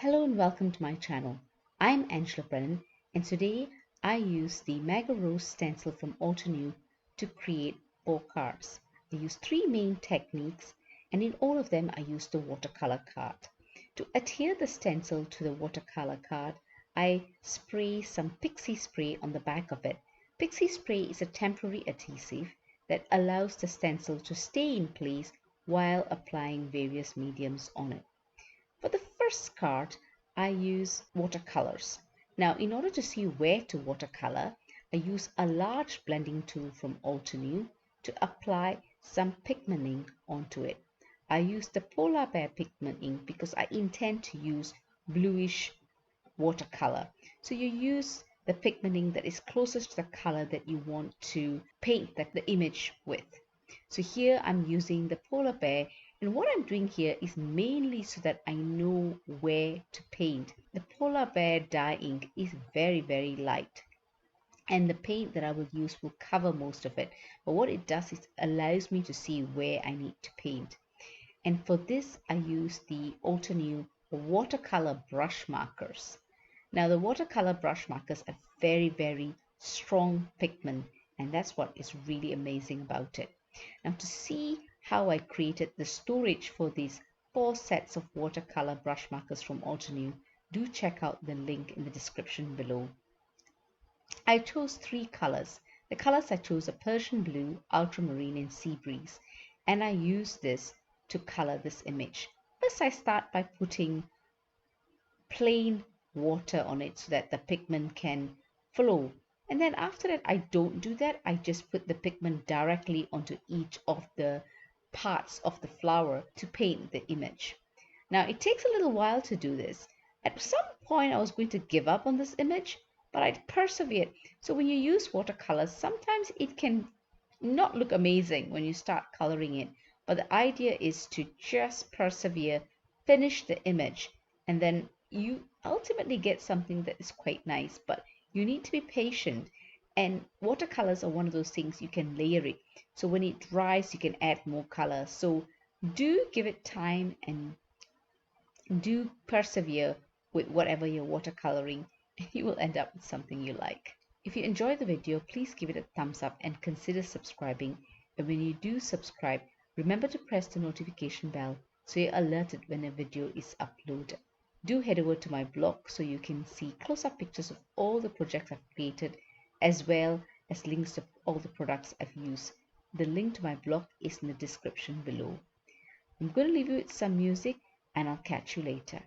Hello and welcome to my channel. I'm Angela Brennan and today I use the Mega Rose Stencil from Altenew to create 4 cards. I use 3 main techniques and in all of them I use the watercolor card. To adhere the stencil to the watercolor card, I spray some Pixie spray on the back of it. Pixie spray is a temporary adhesive that allows the stencil to stay in place while applying various mediums on it. For the first card, I use watercolors. Now, in order to see where to watercolor, I use a large blending tool from Altenew to apply some pigment ink onto it. I use the Polar Bear pigment ink because I intend to use bluish watercolor. So you use the pigment ink that is closest to the color that you want to paint the image with. So here I'm using the Polar Bear, and what I'm doing here is mainly so that I know where to paint. The Polar Bear dye ink is very light, and the paint that I will use will cover most of it. But what it does is allows me to see where I need to paint. And for this I use the Altenew watercolor brush markers. Now the watercolor brush markers are very strong pigment, and that's what is really amazing about it. Now to see how I created the storage for these 4 sets of watercolor brush markers from Altenew, do check out the link in the description below. I chose 3 colors. The colors I chose are Persian blue, ultramarine and sea breeze, and I use this to color this image. First I start by putting plain water on it so that the pigment can flow. And then after that, I don't do that. I just put the pigment directly onto each of the parts of the flower to paint the image. Now, it takes a little while to do this. At some point, I was going to give up on this image, but I persevered. So when you use watercolors, sometimes it can not look amazing when you start coloring it. But the idea is to just persevere, finish the image, and then you ultimately get something that is quite nice. But you need to be patient, and watercolors are one of those things you can layer it. So when it dries, you can add more color. So do give it time and do persevere with whatever you're watercoloring, and you will end up with something you like. If you enjoyed the video, please give it a thumbs up and consider subscribing. And when you do subscribe, remember to press the notification bell so you're alerted when a video is uploaded. Do head over to my blog so you can see close-up pictures of all the projects I've created, as well as links to all the products I've used. The link to my blog is in the description below. I'm going to leave you with some music, and I'll catch you later.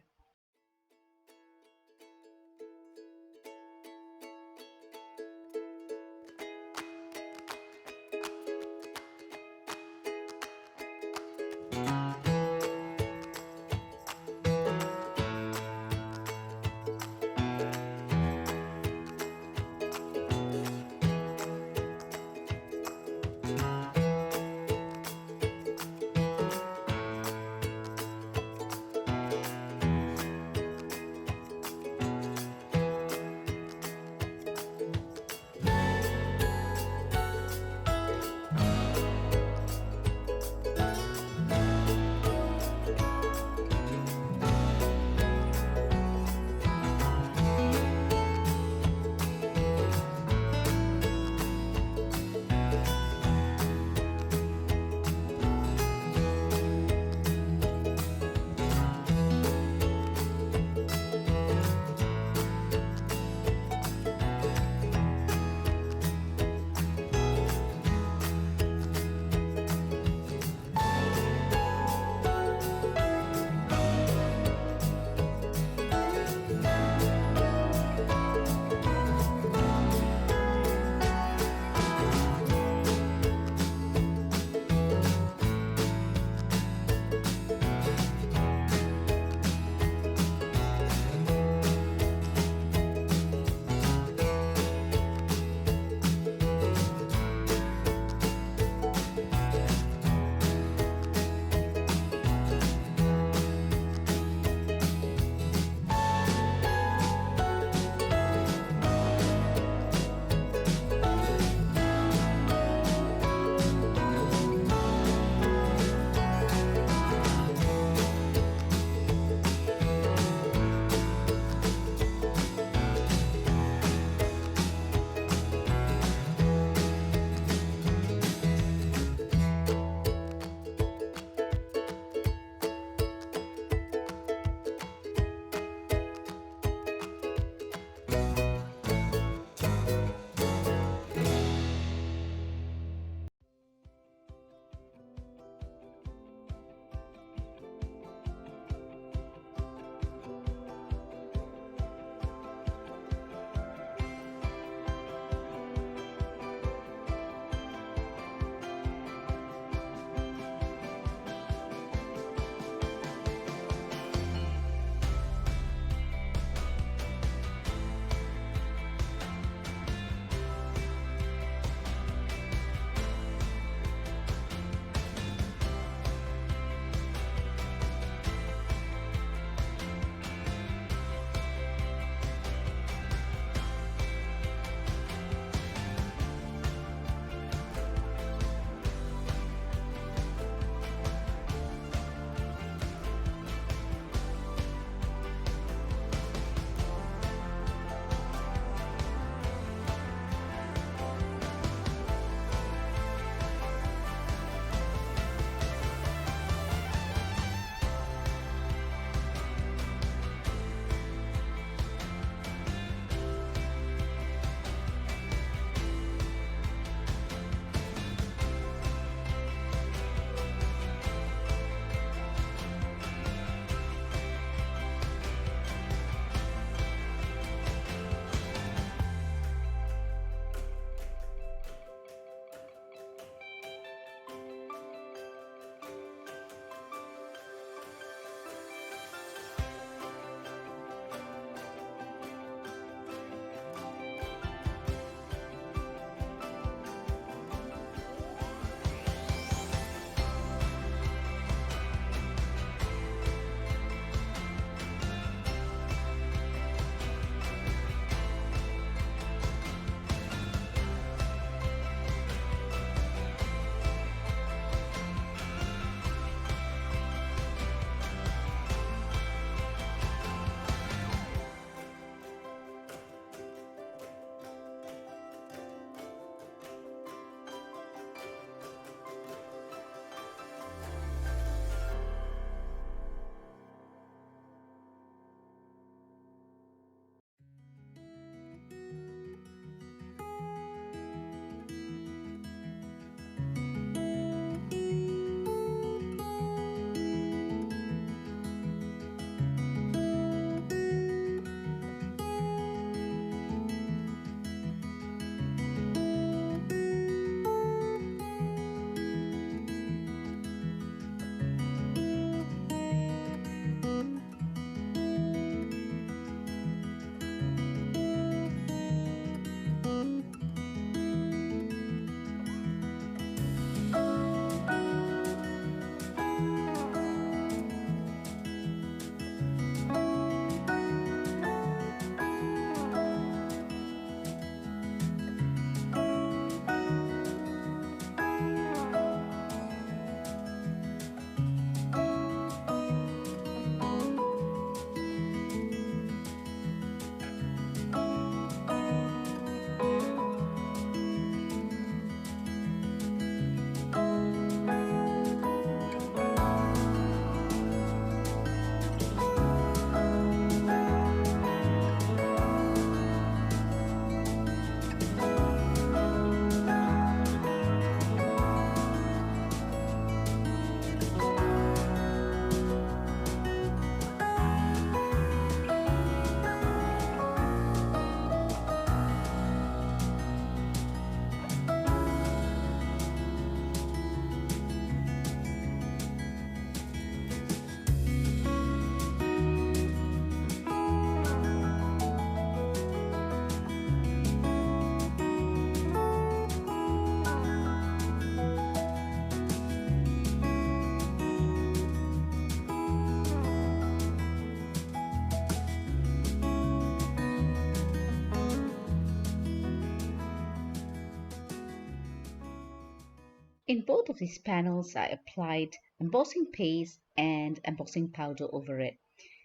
In both of these panels, I applied embossing paste and embossing powder over it.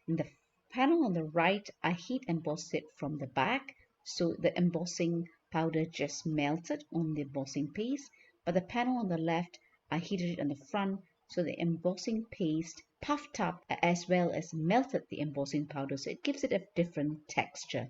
In the panel on the right, I heat embossed it from the back, so the embossing powder just melted on the embossing paste. But the panel on the left, I heated it on the front, so the embossing paste puffed up as well as melted the embossing powder, so it gives it a different texture.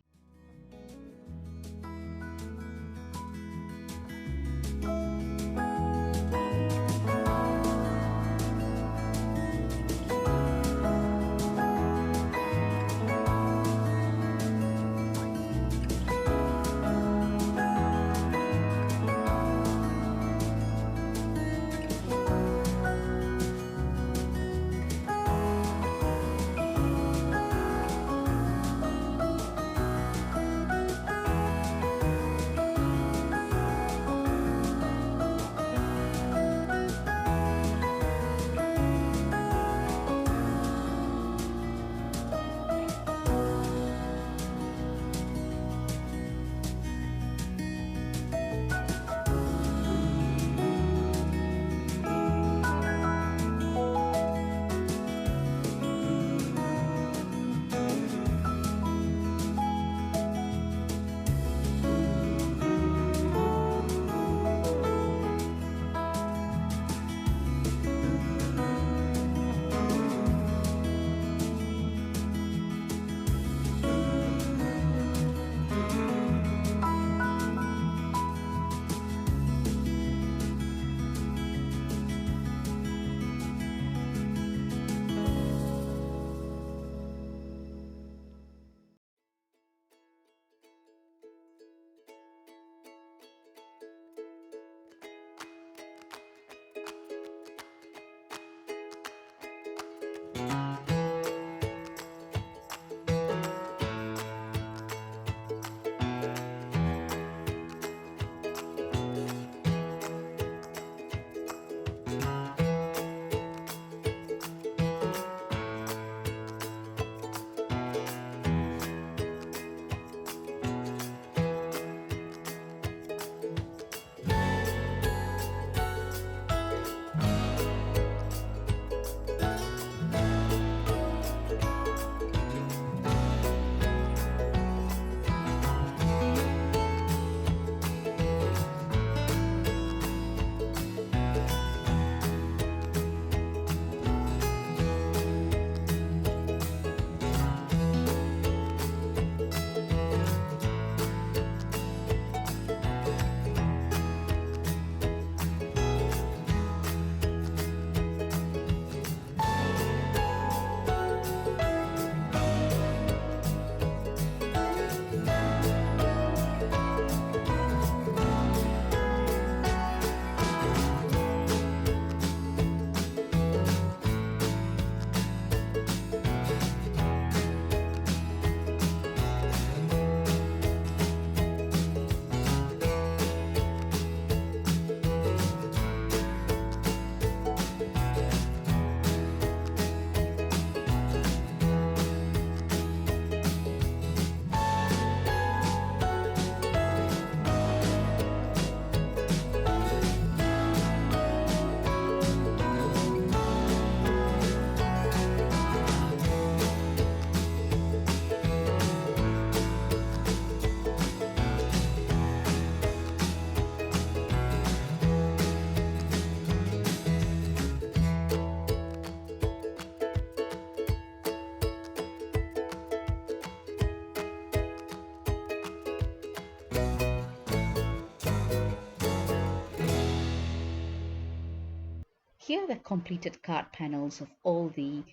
Here are the completed card panels of all the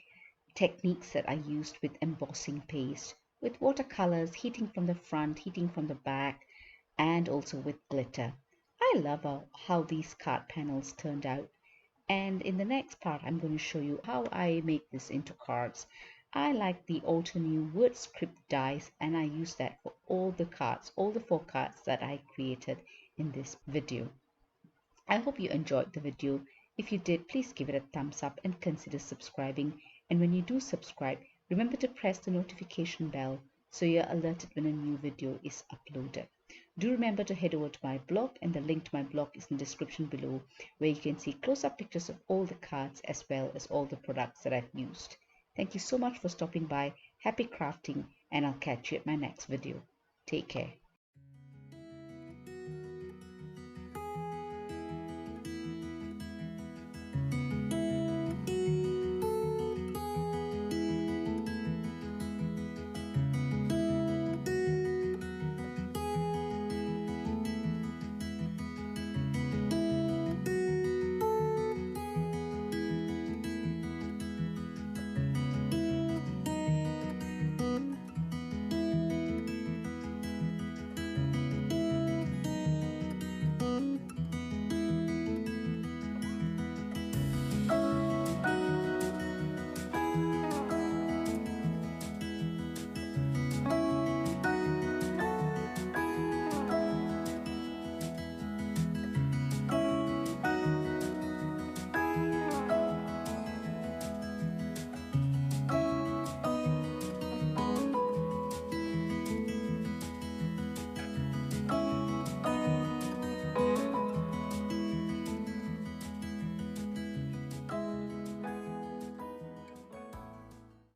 techniques that I used with embossing paste, with watercolors, heating from the front, heating from the back, and also with glitter. I love how these card panels turned out. And in the next part, I'm going to show you how I make this into cards. I like the Altenew word script dies, and I use that for all the cards, all the 4 cards that I created in this video. I hope you enjoyed the video. If you did, please give it a thumbs up and consider subscribing. And when you do subscribe, remember to press the notification bell so you're alerted when a new video is uploaded. Do remember to head over to my blog, and the link to my blog is in the description below, where you can see close-up pictures of all the cards as well as all the products that I've used. Thank you so much for stopping by. Happy crafting, and I'll catch you at my next video. Take care.